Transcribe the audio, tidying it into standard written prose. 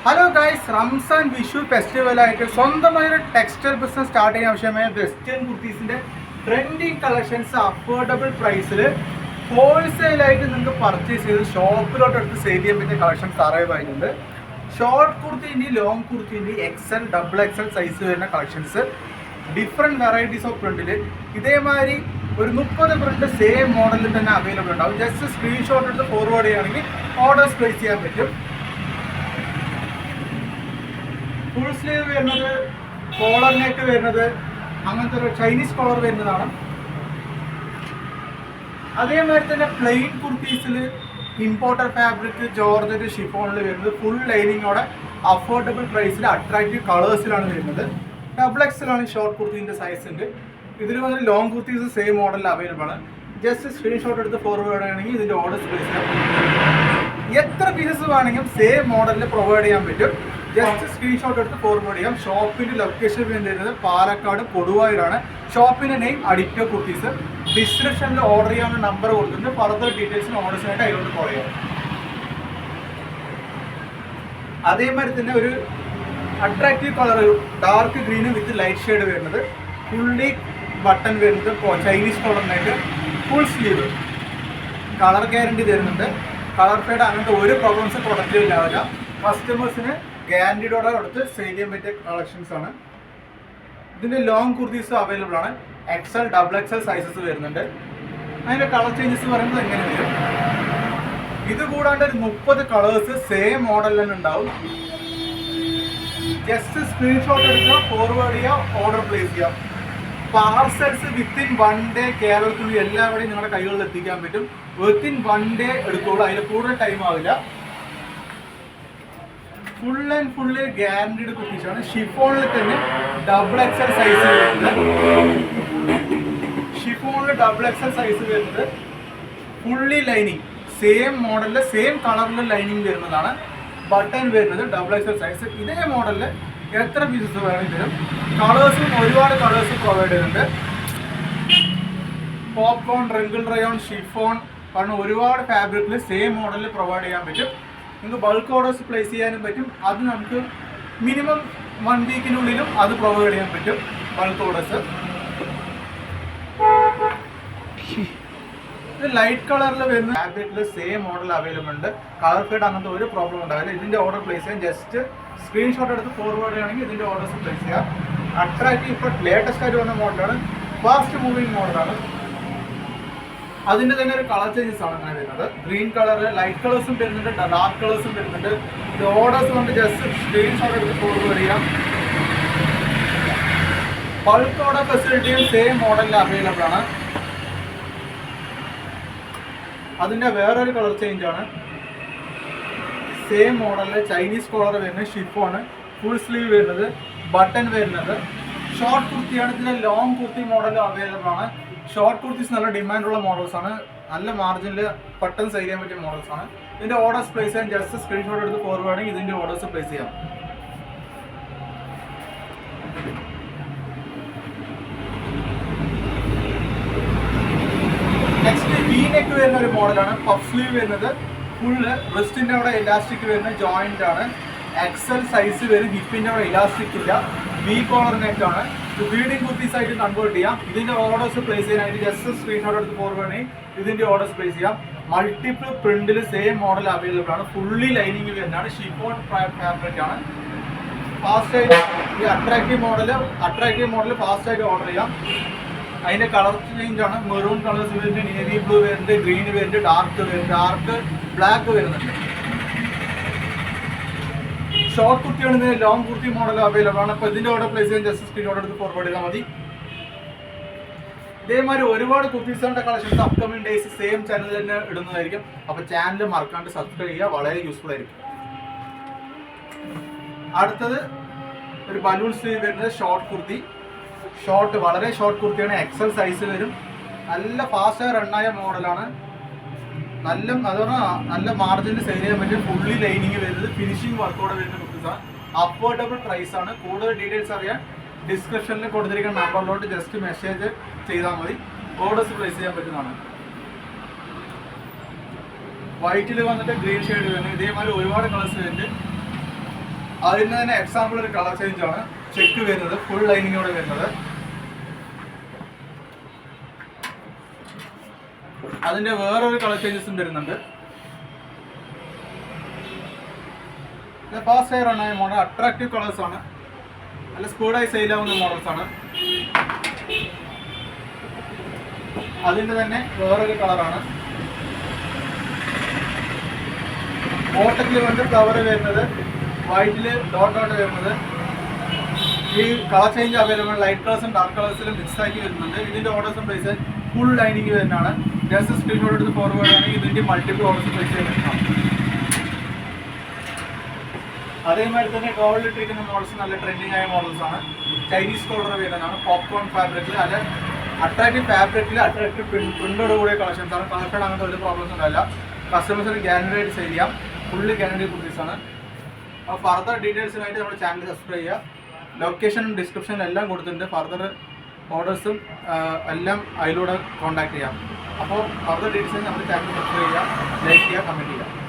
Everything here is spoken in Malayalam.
ഹലോ ഗൈസ്, റംസാൻ വിഷു ഫെസ്റ്റിവലായിട്ട് സ്വന്തമായൊരു ടെക്സ്റ്റൈൽ ബിസിനസ് സ്റ്റാർട്ട് ചെയ്യാൻ ആവശ്യമായ വെസ്റ്റേൺ കുർത്തീസിൻ്റെ ട്രെൻഡിങ് കളക്ഷൻസ് അഫോർഡബിൾ പ്രൈസിൽ ഹോൾസെയിലായിട്ട് നിങ്ങൾക്ക് പർച്ചേസ് ചെയ്ത് ഷോപ്പിലോട്ട് എടുത്ത് സെയിൽ ചെയ്യാൻ പറ്റിയ കളക്ഷൻസ് അറൈവ് ആയിട്ടുണ്ട്. ഷോർട്ട് കുർത്തിൻ്റെ, ലോങ് കുർത്തിൻ്റെ എക്സൽ, ഡബിൾ എക്സൽ സൈസ് വരുന്ന കളക്ഷൻസ്, ഡിഫറെൻറ്റ് വെറൈറ്റീസ് ഓഫ് പ്രിൻറ്റിൽ ഇതേമാതിരി ഒരു 30 പ്രിൻറ്റ് സെയിം മോഡലിൽ തന്നെ അവൈലബിൾ ഉണ്ടാവും. ജസ്റ്റ് സ്ക്രീൻഷോട്ട് എടുത്ത് ഫോർവേഡ് ചെയ്യുകയാണെങ്കിൽ ഓർഡേഴ്സ് പ്ലേസ് ചെയ്യാൻ പറ്റും. ഫുൾ സ്ലീവ് വരുന്നത്, കോളർ നെക്ക് വരുന്നത്, അങ്ങനത്തെ ഒരു ചൈനീസ് കോളർ വരുന്നതാണ്. അതേമാതിരി തന്നെ പ്ലെയിൻ കുർത്തീസിൽ ഇമ്പോർട്ടർ ഫാബ്രിക്, ജോർജറ്റ്, ഷിഫോണിൽ വരുന്നത് ഫുൾ ലൈനിങ്ങോടെ അഫോർഡബിൾ പ്രൈസിൽ അട്രാക്റ്റീവ് കളേഴ്സിലാണ് വരുന്നത്. ഡബിൾ എക്സലാണ് ഷോർട്ട് കുർത്തീൻ്റെ സൈസ് ഉണ്ട്. ഇതിൽ വന്ന് ലോങ് കുർത്തീസ് സെയിം മോഡലിൽ അവൈലബിൾ ആണ്. ജസ്റ്റ് സ്ക്രീൻഷോട്ട് എടുത്ത് ഫോർവേഡ് ആണെങ്കിൽ ഇതിൻ്റെ ഓർഡേഴ്സ് പ്ലേസ് ചെയ്യാം. എത്ര പീസസ് വേണമെങ്കിലും സെയിം മോഡലിൽ പ്രൊവൈഡ് ചെയ്യാൻ പറ്റും. ജസ്റ്റ് സ്ക്രീൻഷോട്ട് എടുത്ത് ഫോർവേഡ് ചെയ്യാം. ഷോപ്പിൻ്റെ ലൊക്കേഷൻ വരുന്നത് പാലക്കാട് കൊടുവായൂരാണ്. ഷോപ്പിൻ്റെ നെയിം അഡിക്റ്റോ കുർത്തീസ്. ഡിസ്ക്രിപ്ഷനിൽ ഓർഡർ ചെയ്യാനുള്ള നമ്പർ കൊടുത്തിട്ടുണ്ട്. ഫർദർ ഡീറ്റെയിൽസിന് ഓർഡേഴ്സിനായിട്ട് അതിലോട്ട് കോൾ ചെയ്യാം. അതേമാതിരി തന്നെ ഒരു attractive colour dark green with light shade വരുന്നത്, ഫുള്ളി ബട്ടൺ വരുന്നത്, ചൈനീസ് കോളറിനായിട്ട് ഫുൾ സ്ലീവ്, കളർ ഗ്യാരണ്ടി തരുന്നുണ്ട്. കളർ ഫെയ്ഡ് അങ്ങനത്തെ ഒരു പ്രോബ്ലംസ് പ്രൊഡക്റ്റിൽ ഉണ്ടാവില്ല. കസ്റ്റമേഴ്സിന് ഗ്യാരണ്ടിയോടെ കൊടുത്ത് സെയിൽ ചെയ്യാൻ പറ്റിയ കളക്ഷൻസ് ആണ്. ഇതിൻ്റെ ലോങ് കുർത്തീസ് അവൈലബിൾ ആണ്. എക്സൽ, ഡബിൾ എക്സൽ സൈസസ് വരുന്നുണ്ട്. അതിൻ്റെ കളർ ചേഞ്ചസ് പറയുമ്പോൾ എങ്ങനെ വരും? ഇത് കൂടാണ്ട് ഒരു 30 കളേഴ്സ് സെയിം മോഡലിൽ തന്നെ ഉണ്ടാവും. ജസ്റ്റ് സ്ക്രീൻഷോട്ട് എടുക്കുക, ഫോർവേഡ് ചെയ്യുക, ഓർഡർ പ്ലേസ് ചെയ്യാം. പാർസൽസ് വിത്തിൻ 1 ഡേ കേരളത്തിൽ എല്ലാവരുടെയും നിങ്ങളുടെ കൈകളിൽ എത്തിക്കാൻ പറ്റും. വിത്തിൻ 1 ഡേ എടുക്കുള്ളൂ, അതിൽ കൂടുതൽ ടൈം ആവില്ല. ഫുൾ ആൻഡ് ഫുള്ള് ഗ്യാരണ്ടീഡ് കുർത്തീസാണ്. ഷിഫോണിൽ തന്നെ ഡബിൾ എക്സൽ സൈസ് വരുന്നത്, ഷിഫോണിൽ ഡബിൾ എക്സൽ സൈസ് വരുന്നത്, ഫുള്ളി ലൈനിങ് സെയിം മോഡലിൽ സെയിം കളറിൽ ലൈനിങ് വരുന്നതാണ്. ബട്ടൺ വരുന്നത് ഡബിൾ എക്സൽ സൈസ്. ഇതേ മോഡലിൽ എത്ര പീസസ് വേണമെങ്കിലും കളേഴ്സും ഒരുപാട് കളേഴ്സ് പ്രൊവൈഡ് ചെയ്യുന്നുണ്ട്. പോപ്കോൺ, റിങ്കിൾ റയോൺ, ഷിഫോൺ പറഞ്ഞ ഒരുപാട് ഫാബ്രിക്കിൽ സെയിം മോഡലിൽ പ്രൊവൈഡ് ചെയ്യാൻ പറ്റും. നിങ്ങൾക്ക് ബൾക്ക് ഓർഡേഴ്സ് പ്ലേസ് ചെയ്യാനും പറ്റും. അത് നമുക്ക് മിനിമം 1 വീക്കിനുള്ളിലും അത് പ്രൊവൈഡ് ചെയ്യാൻ പറ്റും. ബൾക്ക് ഓർഡേഴ്സ് ഇത് ലൈറ്റ് കളറിൽ വരുന്ന ഫാബ്രിക്കിൽ സെയിം മോഡൽ അവൈലബിൾ ഉണ്ട്. കളർ ഫെയ്ഡ് അങ്ങനത്തെ ഒരു പ്രോബ്ലം ഉണ്ടാവില്ല. ഇതിൻ്റെ ഓർഡർ പ്ലേസ് ചെയ്യാൻ ജസ്റ്റ് സ്ക്രീൻഷോട്ട് എടുത്ത് ഫോർവേഡ് ചെയ്യുകയാണെങ്കിൽ ഇതിൻ്റെ ഓർഡേഴ്സ് പ്ലേസ് ചെയ്യാം. അട്രാക്റ്റീവ് ഇപ്പോൾ ലേറ്റസ്റ്റ് ആയിട്ട് വന്ന മോഡലാണ്, ഫാസ്റ്റ് മൂവിങ് മോഡലാണ്. അതിൻ്റെ തന്നെ ഒരു കളർ ചേഞ്ചസ് ആണ് അങ്ങനെ വരുന്നത്. ഗ്രീൻ കളർ, ലൈറ്റ് കളേഴ്സും വരുന്നുണ്ട്, ഡാർക്ക് കളേഴ്സും വരുന്നുണ്ട്. ഇത് ഓർഡേഴ്സ് കൊണ്ട് ജസ്റ്റ് സ്ക്രീൻഷോട്ട് എടുത്ത് ഫോർവേഡ് ചെയ്യാം. ബൾക്ക് ഓർഡർ ഫെസിലിറ്റിയും സെയിം മോഡലിൽ അവൈലബിൾ ആണ്. അതിൻ്റെ വേറൊരു കളർ ചേഞ്ച് ആണ്. സെയിം മോഡലിൽ ചൈനീസ് കോളർ വരുന്നത്, ഷിഫോണ്, ഫുൾ സ്ലീവ് വരുന്നത്, ബട്ടൺ വരുന്നത്. ഷോർട്ട് കുർത്തിയാണ്. ഇതിൻ്റെ ലോങ് കുർത്തി മോഡൽ അവൈലബിൾ ആണ്. ഷോർട്ട് കുർത്തീസ് നല്ല ഡിമാൻഡുള്ള മോഡൽസ് ആണ്. നല്ല മാർജിനിൽ പെട്ടെന്ന് സെയിൽ ചെയ്യാൻ പറ്റിയ മോഡൽസ് ആണ്. ഇതിൻ്റെ ഓർഡേഴ്സ് പ്ലേസ് ചെയ്യാൻ ജസ്റ്റ് സ്ക്രീൻഷോട്ട് എടുത്ത് ഫോർവേഡ് ആണെങ്കിൽ ഇതിൻ്റെ ഓർഡേഴ്സ് പ്ലേസ് ചെയ്യാം. നെക്സ്റ്റ് വി നെക്ക് വരുന്ന ഒരു മോഡലാണ്. പഫ് സ്ലീവ് വരുന്നത്, ഫുള്ള് റിസ്റ്റിൻ്റെ അവിടെ ഇലാസ്റ്റിക് വരുന്ന ജോയിൻ്റ് ആണ്. എക്സൽ സൈസ് വരും. ഹിപ്പിൻ്റെ അവിടെ ഇലാസ്റ്റിക് ഇല്ല. വി കോളർ നെക്കാണ്. ബീഡിങ് കുർത്തീസ് ആയിട്ട് കൺവേർട്ട് ചെയ്യാം. ഇതിൻ്റെ ഓർഡേഴ്സ് പ്ലേസ് ചെയ്യാനായിട്ട് ജസ്റ്റ് സ്ക്രീൻഷോട്ട് എടുത്ത് ഫോർവേഡ് ചെയ്യും. ഇതിൻ്റെ ഓർഡേഴ്സ് പ്ലേസ് ചെയ്യാം. മൾട്ടിപ്പിൾ പ്രിന്റിൽ സെയിം മോഡൽ അവൈലബിൾ ആണ്. ഫുള്ളി ലൈനിങ് വരുന്നതാണ്. ഷിഫോൺ ഫാബ്രിക് ആണ്. ഫാസ്റ്റ് ആയിട്ട് ഈ അട്രാക്റ്റീവ് മോഡൽ ഫാസ്റ്റ് ആയിട്ട് ഓർഡർ ചെയ്യാം. അതിൻ്റെ കളർ ചേഞ്ച് ആണ്. മെറൂൺ കളേഴ്സ് വരുന്നുണ്ട്, നേവി ബ്ലൂ വരുന്നുണ്ട്, ഗ്രീൻ വരുന്നുണ്ട്, ഡാർക്ക് ബ്ലാക്ക് വരുന്നുണ്ട്. ഷോർട്ട് കുർത്തിയാണ്. ലോങ് കുർത്തി മോഡൽ അവൈലബിൾ ആണ്. അപ്പോൾ ഇതിൻ്റെ ഓർഡർ പ്ലേസ് ചെയ്യാൻ ജസ്റ്റ് സ്ക്രീൻ ഓർഡർ എടുത്ത് ഫോർവേഡ് ചെയ്താൽ മതി. ഇതേമാതിരി ഒരുപാട് കുർത്തീസിൻ്റെ കളക്ഷൻസ് അപ്കമിങ് ഡേയ്സ് സെയിം ചാനലിൽ തന്നെ ഇടുന്നതായിരിക്കും. അപ്പോൾ ചാനൽ മറക്കാണ്ട് സബ്സ്ക്രൈബ് ചെയ്യുക, വളരെ യൂസ്ഫുൾ ആയിരിക്കും. അടുത്തത് ഒരു ബലൂൺ സ്ലീവ് വരുന്നത് ഷോർട്ട് കുർത്തി. വളരെ ഷോർട്ട് കുർത്തിയാണ്. എക്സൽ സൈസ് വരും. നല്ല ഫാസ്റ്റ് റണ്ണായ മോഡലാണ്. നല്ല മാർജിനിൽ സെയിൽ ചെയ്യാൻ പറ്റും. ഫുള്ളി ലൈനിങ് വരുന്നത്, ഫിനിഷിംഗ് വർക്കോടെ വരുന്ന കുർത്തീസാണ്. അഫോർഡബിൾ പ്രൈസ് ആണ്. കൂടുതൽ ഡീറ്റെയിൽസ് അറിയാൻ ഡിസ്ക്രിപ്ഷനിൽ കൊടുത്തിരിക്കുന്ന നമ്പറിലോട്ട് ജസ്റ്റ് മെസ്സേജ് ചെയ്താൽ മതി. ഓർഡേഴ്സ് പ്ലേസ് ചെയ്യാൻ പറ്റുന്നതാണ്. വൈറ്റിൽ വന്നിട്ട് ഗ്രീൻ ഷെയ്ഡ് വരുന്നത്. ഇതേമാതിരി ഒരുപാട് കളേഴ്സ് വരുന്നുണ്ട്. അതിന് തന്നെ എക്സാമ്പിൾ ഒരു കളർ ചേഞ്ച് ആണ് ചെക്ക് വരുന്നത്, ഫുൾ ലൈനിങ്ങോടെ വരുന്നത്. അതിന്റെ വേറൊരു കളർ ചേഞ്ചസും വരുന്നുണ്ട്. ഫാസ്റ്റ് ഫെയർ ആണ് മോഡൽ, അട്രാക്റ്റീവ് കളേഴ്സ് ആണ്, നല്ല സ്പീഡായി സെയിലാവുന്ന മോഡൽസ് ആണ്. അതിന്റെ തന്നെ വേറൊരു കളറാണ് ബോട്ടത്തിൽ കൊണ്ട് ഫ്ലവർ വരുന്നത്, വൈറ്റിൽ ഡോട്ട് ഡോട്ട് വരുന്നത്. ഈ കളർ ചേഞ്ച് അവൈലബിൾ ലൈറ്റ് കളേഴ്സും ഡാർക്ക് കളേഴ്സിലും മിക്സ് ആക്കി വരുന്നുണ്ട്. ഇതിന്റെ ഓർഡേഴ്സും പ്രൈസ് ഫുൾ ലൈനിങ് വരുന്നതാണ്. ജസ്റ്റ് സ്ക്രീൻഷോട്ട് എടുത്ത് ഫോർവേഡ് ആണെങ്കിൽ ഇതിന്റെ മൾട്ടിപ്പിൾ ഓർഡേഴ്സും പ്രൈസ് വരുന്നതാണ്. അതേമാതിരി തന്നെ ഗോൾഡ് ഇട്ടിരിക്കുന്ന മോഡൽസ് നല്ല ട്രെൻഡിങ് ആയ മോഡൽസ് ആണ്. ചൈനീസ് കോളർ വരുന്നതാണ്, പോപ്കോൺ ഫാബ്രിക്കിൽ, അല്ല അട്രാക്റ്റീവ് ഫാബ്രിക്കിൽ അട്രാക്റ്റീവ് പ്രിന്റോട് കൂടിയ കളക്ഷൻസ് ആണ്. കളക്ഷൻ അങ്ങനത്തെ ഒരു പ്രോബ്ലംസ് ഉണ്ടാവില്ല. കസ്റ്റമേഴ്സിന് ഗ്യാരണ്ടി ആയിട്ട് സെയിൽ ചെയ്യാം, ഫുള്ളി ഗ്യാരണ്ടി കുർത്തീസ് ആണ്. അപ്പോൾ ഫർദർ ഡീറ്റെയിൽസിനായിട്ട് നമ്മുടെ ചാനൽ സബ്സ്ക്രൈബ് ചെയ്യുക. ലൊക്കേഷനും ഡിസ്ക്രിപ്ഷനിലും എല്ലാം കൊടുത്തിട്ടുണ്ട്. ഫർദർ ഓർഡേഴ്സും എല്ലാം അതിലൂടെ കോൺടാക്ട് ചെയ്യാം. അപ്പോൾ ഫർദർ ഡീറ്റെയിൽസിന് നമ്മുടെ ചാനൽ സബ്സ്ക്രൈബ് ചെയ്യുക, ലൈക്ക് ചെയ്യുക, കമൻറ്റ് ചെയ്യുക.